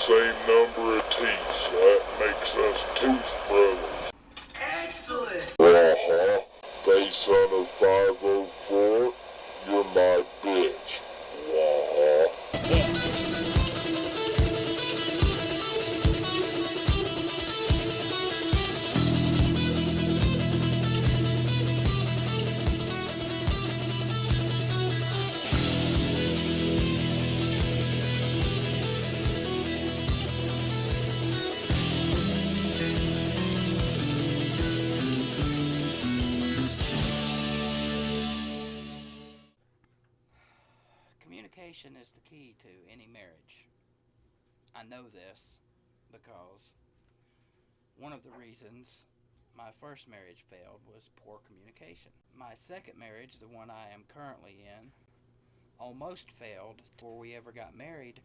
same number of teeth, so that makes us tooth brothers. Excellent! Face hunter 504, you're my bitch. Communication is the key to any marriage. I know this because one of the reasons my first marriage failed was poor communication. My second marriage, the one I am currently in, almost failed before we ever got married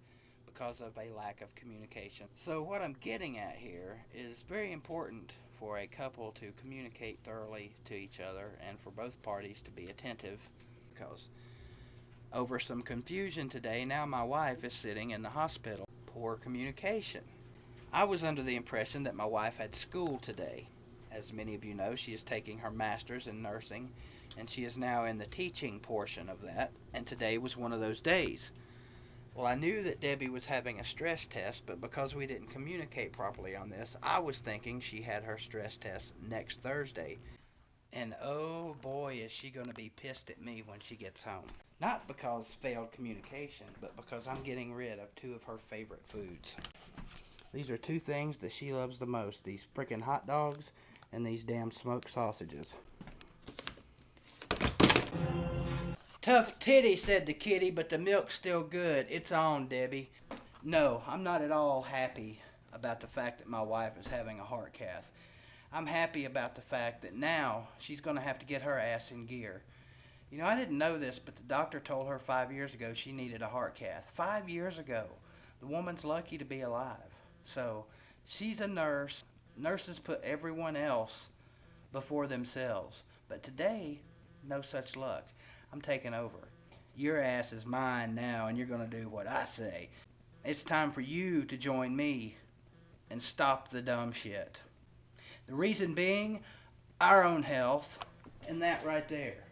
because of a lack of communication. So what I'm getting at here is very important for a couple to communicate thoroughly to each other and for both parties to be attentive, because over some confusion today, now my wife is sitting in the hospital. Poor communication. I was under the impression that my wife had school today. As many of you know, she is taking her master's in nursing, and she is now in the teaching portion of that, and today was one of those days. Well, I knew that Debbie was having a stress test, but because we didn't communicate properly on this, I was thinking she had her stress test next Thursday. And oh boy, is she going to be pissed at me when she gets home. Not because failed communication, but because I'm getting rid of two of her favorite foods. These are two things that she loves the most, these frickin' hot dogs and these damn smoked sausages. Tough titty, said the kitty, but the milk's still good. It's on, Debbie. No, I'm not at all happy about the fact that my wife is having a heart cath. I'm happy about the fact that now she's going to have to get her ass in gear. You know, I didn't know this, but the doctor told her 5 years ago she needed a heart cath. 5 years ago. The woman's lucky to be alive. So, she's a nurse. Nurses put everyone else before themselves. But today, no such luck. I'm taking over. Your ass is mine now, and you're going to do what I say. It's time for you to join me and stop the dumb shit. The reason being, our own health, and that right there,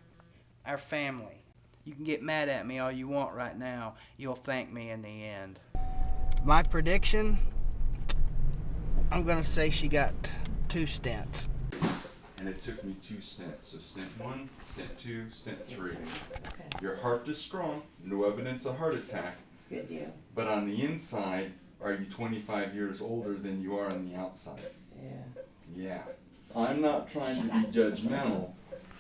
our family. You can get mad at me all you want right now. You'll thank me in the end. My prediction, I'm going to say she got 2 stents. And it took me 2 stents. So stent 1, stent 2, stent 3. Okay. Your heart is strong, no evidence of heart attack. Good deal. But on the inside, are you 25 years older than you are on the outside? Yeah. Yeah. I'm not trying to be judgmental.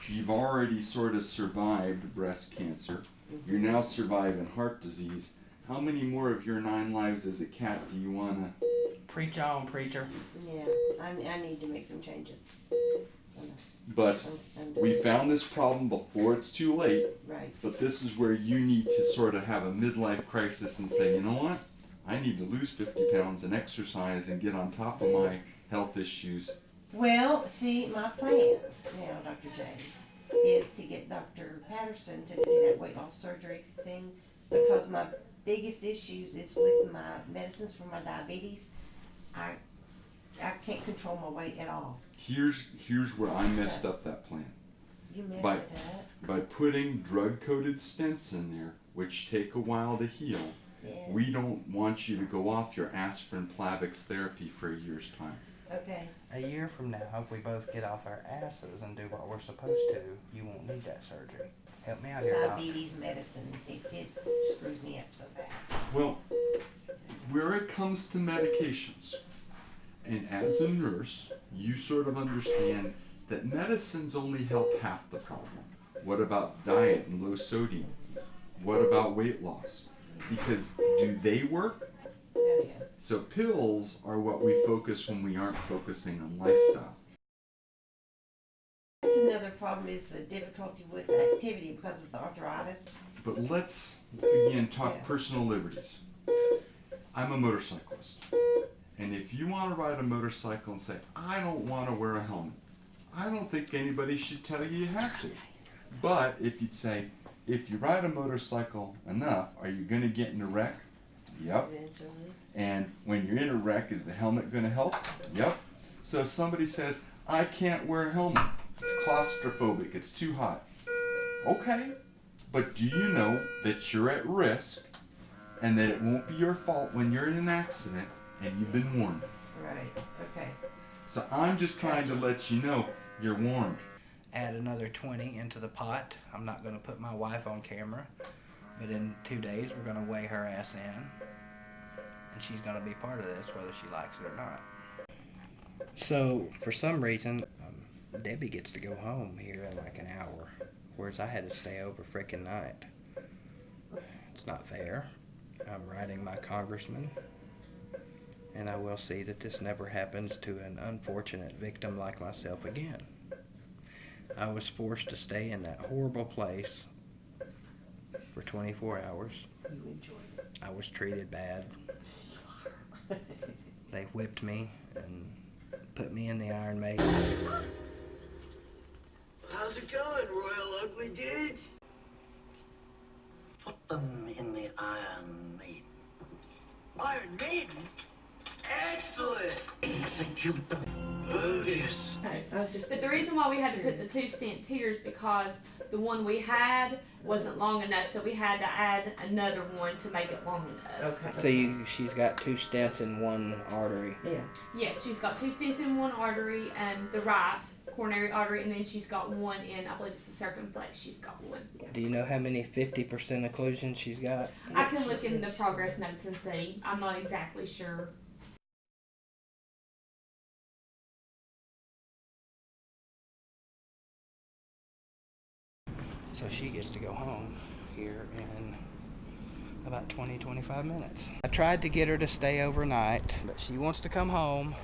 You've already sort of survived breast cancer. You're now surviving heart disease. How many more of your 9 lives as a cat do you want to... Preach on, preacher. Yeah. I need to make some changes. But we found this problem before it's too late. Right. But this is where you need to sort of have a midlife crisis and say, you know what? I need to lose 50 pounds and exercise and get on top of my health issues. Well, see, my plan now, Dr. J, is to get Dr. Patterson to do that weight loss surgery thing, because my biggest issues is with my medicines for my diabetes. I can't control my weight at all. Here's where I messed up that plan. You messed By- it up. By putting drug-coated stents in there, which take a while to heal, Yeah. we don't want you to go off your aspirin Plavix therapy for a year's time. Okay. A year from now, if we both get off our asses and do what we're supposed to, you won't need that surgery. Help me out here, Doc. Diabetes medicine, it screws me up so bad. Well, where it comes to medications, and as a nurse, you sort of understand that medicines only help half the problem. What about diet and low sodium? What about weight loss? Because do they work? Oh, yeah. So pills are what we focus when we aren't focusing on lifestyle. That's another problem, is the difficulty with activity because of the arthritis. But let's again talk Yeah. personal liberties. I'm a motorcyclist. And if you want to ride a motorcycle and say, I don't want to wear a helmet, I don't think anybody should tell you you have to. But if you'd say, if you ride a motorcycle enough, are you going to get in a wreck? Yep. Eventually. And when you're in a wreck, is the helmet going to help? Yep. So if somebody says, I can't wear a helmet, it's claustrophobic, it's too hot. Okay, but do you know that you're at risk and that it won't be your fault when you're in an accident and you've been warned? Right, okay. So I'm just trying to let you know you're warned. Add another 20 into the pot. I'm not going to put my wife on camera, but in 2 days we're going to weigh her ass in, and she's going to be part of this whether she likes it or not. So for some reason, Debbie gets to go home here in like an hour, whereas I had to stay over frickin' night. It's not fair. I'm writing my congressman, and I will see that this never happens to an unfortunate victim like myself again. I was forced to stay in that horrible place for 24 hours. You enjoyed it. I was treated bad. They whipped me and put me in the Iron Maiden. How's it going, Royal Ugly Dudes? Put them in the Iron Maiden. Iron Maiden? Excellent! Execute the odious. But the reason why we had to put the 2 stents here is because the one we had wasn't long enough, so we had to add another one to make it long enough. Okay. So she's got 2 stents in one artery. Yeah. Yes, she's got 2 stents in one artery, the right coronary artery, and then she's got one in, I believe it's the circumflex, she's got one. Do you know how many 50% occlusions she's got? I can look in the progress notes and see. I'm not exactly sure. So she gets to go home here in about 20-25 minutes. I tried to get her to stay overnight, but she wants to come home.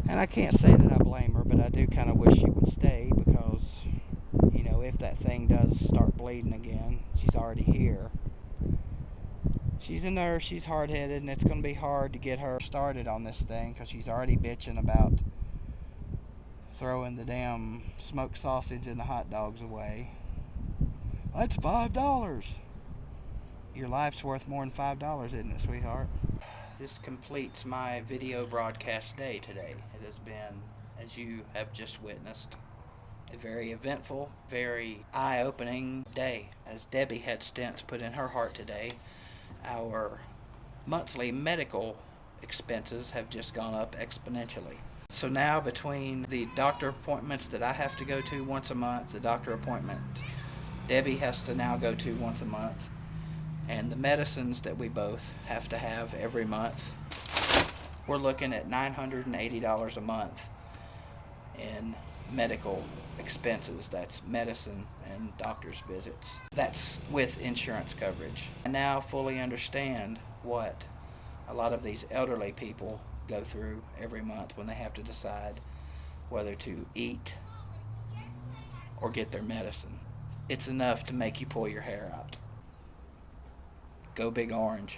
And I can't say that I blame her, but I do kind of wish she would stay because, you know, if that thing does start bleeding again, she's already here. She's a nurse, she's hard-headed, and it's going to be hard to get her started on this thing because she's already bitching about throwing the damn smoked sausage and the hot dogs away. That's $5. Your life's worth more than $5, isn't it, sweetheart? This completes my video broadcast day today. It has been, as you have just witnessed, a very eventful, very eye-opening day. As Debbie had stents put in her heart today, our monthly medical expenses have just gone up exponentially. So now between the doctor appointments that I have to go to once a month, the doctor appointment Debbie has to now go to once a month, and the medicines that we both have to have every month, we're looking at $980 a month in medical expenses. That's medicine and doctor's visits. That's with insurance coverage. I now fully understand what a lot of these elderly people go through every month when they have to decide whether to eat or get their medicine. It's enough to make you pull your hair out. Go Big Orange.